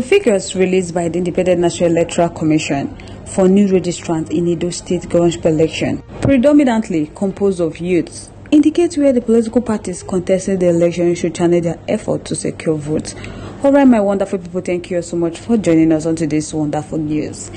Figures released by the Independent National Electoral Commission for new registrants in Edo State governorship election, predominantly composed of youths, indicate where the political parties contesting the election should channel their effort to secure votes. Alright, my wonderful people, thank you so much for joining us on today's wonderful news.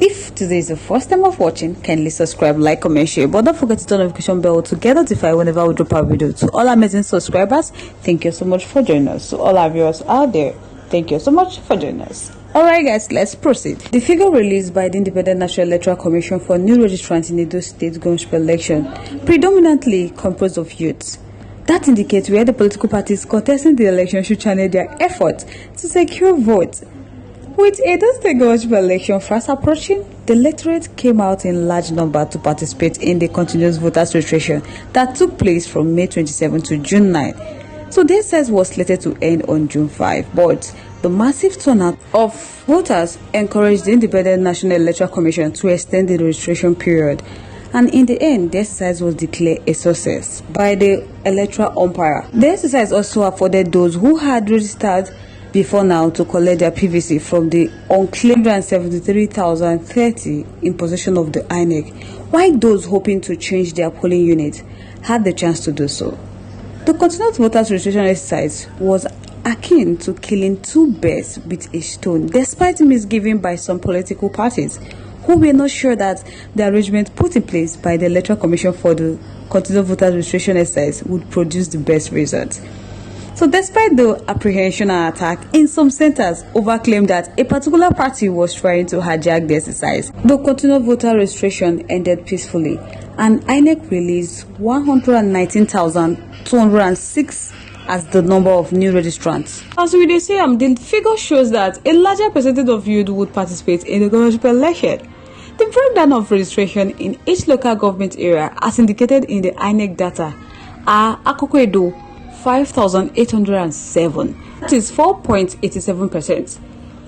If today is the first time of watching, kindly subscribe, like, comment, share, but don't forget to turn the notification bell to get notified whenever we drop our video. To all amazing subscribers, thank you so much for joining us. To all our viewers out there, thank you so much for joining us. Alright guys, let's proceed. The figure released by the Independent National Electoral Commission for new registrants in Edo State governorship election, predominantly composed of youths, that indicates where the political parties contesting the election should channel their efforts to secure votes. With Edo State governorship election fast approaching, the electorate came out in large number to participate in the continuous voters registration that took place from May 27 to June 9. So the exercise was slated to end on June 5, but the massive turnout of voters encouraged the Independent National Electoral Commission to extend the registration period. And in the end, the exercise was declared a success by the electoral umpire. The exercise also afforded those who had registered before now to collect their PVC from the unclaimed 73,030 in possession of the INEC, while those hoping to change their polling unit had the chance to do so. The continuous voters registration exercise was akin to killing two birds with a stone, despite misgiving by some political parties who were not sure that the arrangement put in place by the Electoral Commission for the continuous voters registration exercise would produce the best results. So despite the apprehension and attack in some centers over claim that a particular party was trying to hijack the exercise, the continuous voter registration ended peacefully and INEC released 119,206 as the number of new registrants. As we say, the figure shows that a larger percentage of youth would participate in the governorship election. The breakdown of registration in each local government area, as indicated in the INEC data, are Akoko Edo 5,807, that is 4.87%.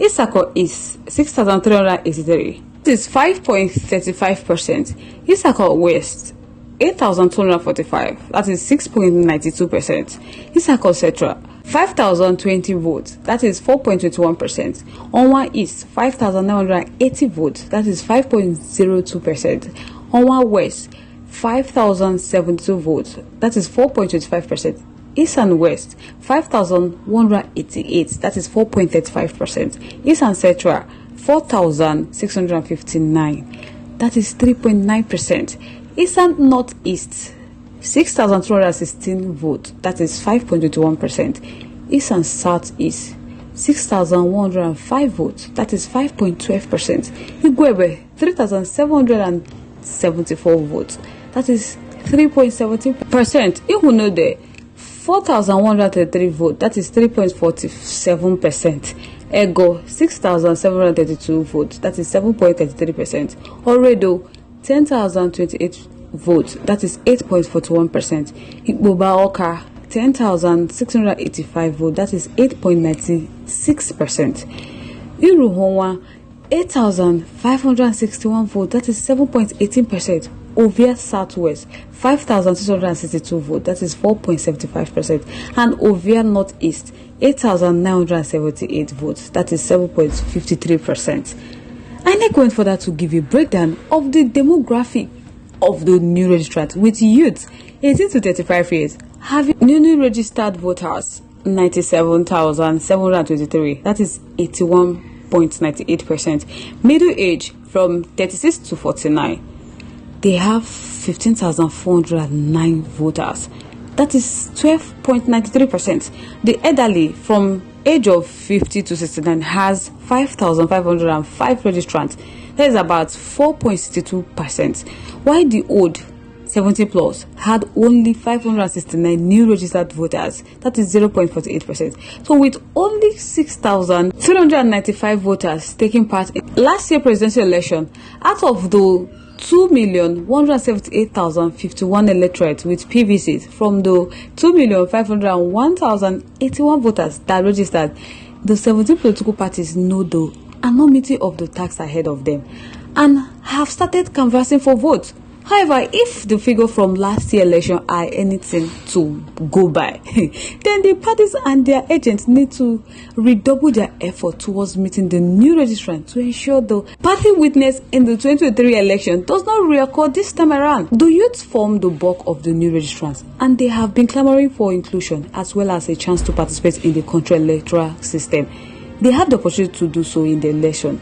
Isako is 6,383, that is 5.35%. Isako West 8,245, that is 6.92%. Isako Central 5,020 votes, that is 4.21%. Onwa East 5,980 votes, that is 5.02%. Onwa West 5,072 votes, that is 4.25%. East and West 5,188, that is 4.35%. East and Central 4,659, that is 3.9%. East and Northeast 6,216 votes, that is 5.21%. East and Southeast 6,105 votes, that is 5.12%. Igwebe 3,774 votes, that is 3.17%. Ihunode 4,133 votes, that is 3.47%. Ego 6,732 votes, that is 7.33%. Oredo 10,028 votes, that is 8.41%. Igbobaoka 10,685 votes, that is 8.96%. Iruhonwa 8,561 votes, that is 7.18%. Ovia Southwest 5,662 votes, that is 4.75%, and Ovia Northeast 8,978 votes, that is 7.53%. INEC went further to give a breakdown of the demographic of the new registrants, with youths 18 to 35 years having newly registered voters 97,723, that is 81.98%. Middle age from 36 to 49, they have 15,409 voters, that is 12.93%. The elderly from age of 50 to 69 has 5,505 registrants, that is about 4.62%, while the old 70 plus had only 569 new registered voters, that is 0.48%. So with only 6,395 voters taking part in last year's presidential election, out of the 2,178,051 electorates with PVCs from the 2,501,081 voters that registered, the 17 political parties know the enormity of the task ahead of them and have started canvassing for votes. However, if the figure from last year's election are anything to go by, then the parties and their agents need to redouble their effort towards meeting the new registrant to ensure the party witness in the 2023 election does not reoccur this time around. The youth form the bulk of the new registrants, and they have been clamoring for inclusion as well as a chance to participate in the country electoral system. They have the opportunity to do so in the election,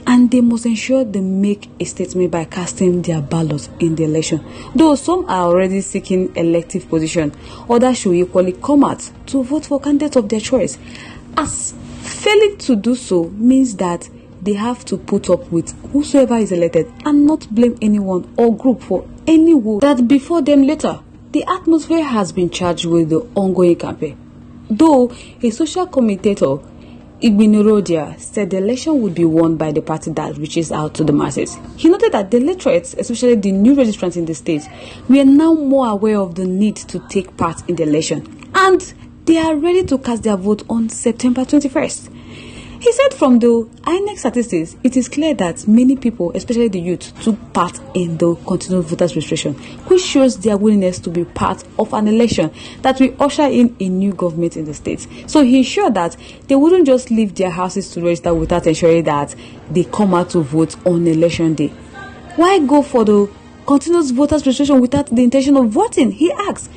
and they must ensure they make a statement by casting their ballots in the election. Though some are already seeking elective position, others should equally come out to vote for candidates of their choice, as failing to do so means that they have to put up with whosoever is elected and not blame anyone or group for any vote that before them later. The atmosphere has been charged with the ongoing campaign, though a social commentator, Gbs, said the election would be won by the party that reaches out to the masses. He noted that the electorates, especially the new registrants in the state, were now more aware of the need to take part in the election, and they are ready to cast their vote on September 21st. He said from the INEC statistics, it is clear that many people, especially the youth, took part in the continuous voters registration, which shows their willingness to be part of an election that will usher in a new government in the state. So he ensured that they wouldn't just leave their houses to register without ensuring that they come out to vote on election day. Why go for the continuous voters registration without the intention of voting? He asked.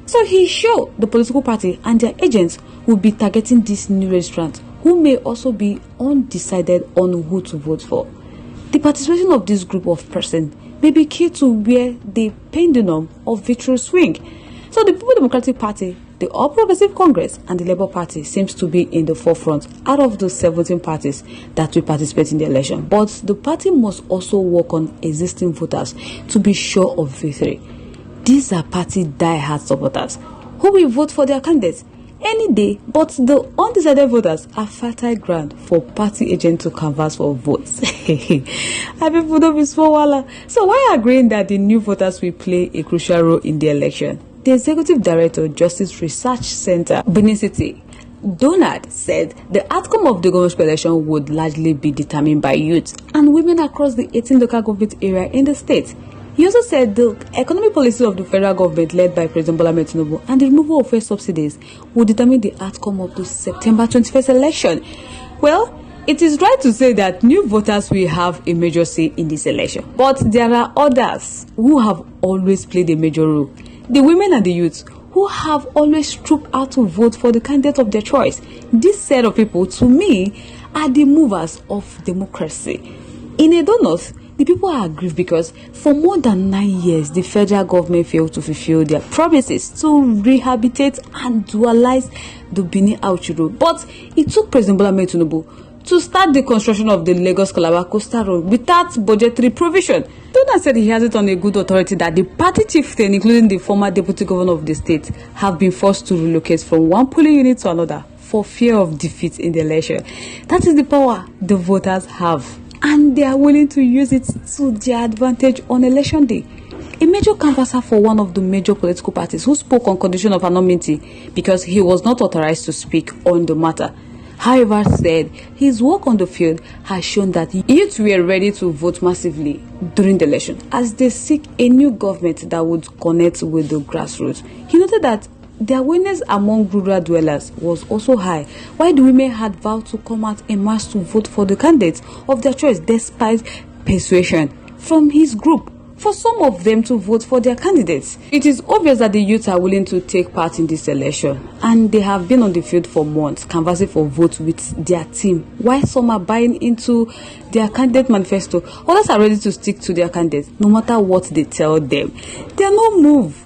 So he showed the political party and their agents will be targeting these new registrants, who may also be undecided on who to vote for. The participation of this group of persons may be key to where the pendulum of victory swing. So the People Democratic Party, the All Progressive Congress, and the Labour Party seems to be in the forefront out of the 17 parties that will participate in the election. But the party must also work on existing voters to be sure of victory. These are party die-hard supporters who will vote for their candidates any day, but the undecided voters are fertile ground for party agents to canvass for votes. I people don't be so. So why agreeing that the new voters will play a crucial role in the election? The Executive Director, Justice Research Center, Benin City, Donald, said the outcome of the governorship election would largely be determined by youth and women across the 18 local government area in the state. He also said the economic policy of the federal government led by President Bola Ahmed Tinubu and the removal of fuel subsidies will determine the outcome of the September 21st election. Well, it is right to say that new voters will have a major say in this election, but there are others who have always played a major role. The women and the youth who have always trooped out to vote for the candidate of their choice. This set of people, to me, are the movers of democracy. In Edo North, the people are aggrieved because for more than 9 years, the federal government failed to fulfill their promises to rehabilitate and dualize the Benin Auchi Road. But it took President Bola Ahmed Tinubu to start the construction of the Lagos-Calabar Coastal Road without budgetary provision. Donald said he has it on a good authority that the party chieftain, including the former deputy governor of the state, have been forced to relocate from one polling unit to another for fear of defeat in the election. That is the power the voters have, and they are willing to use it to their advantage on election day. A major canvasser for one of the major political parties who spoke on condition of anonymity because he was not authorized to speak on the matter, however, said his work on the field has shown that youth were ready to vote massively during the election as they seek a new government that would connect with the grassroots. He noted that the awareness among rural dwellers was also high, while the women had vowed to come out en masse to vote for the candidates of their choice despite persuasion from his group for some of them to vote for their candidates. It is obvious that the youth are willing to take part in this election, and they have been on the field for months canvassing for votes with their team, while some are buying into their candidate manifesto. Others are ready to stick to their candidates no matter what they tell them. They are no move.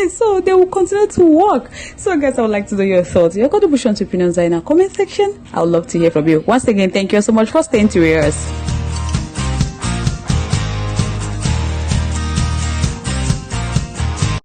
So they will continue to work. So guys, I would like to know your thoughts, your contribution to opinions in our comment section. I would love to hear from you. Once again, thank you so much for staying to us.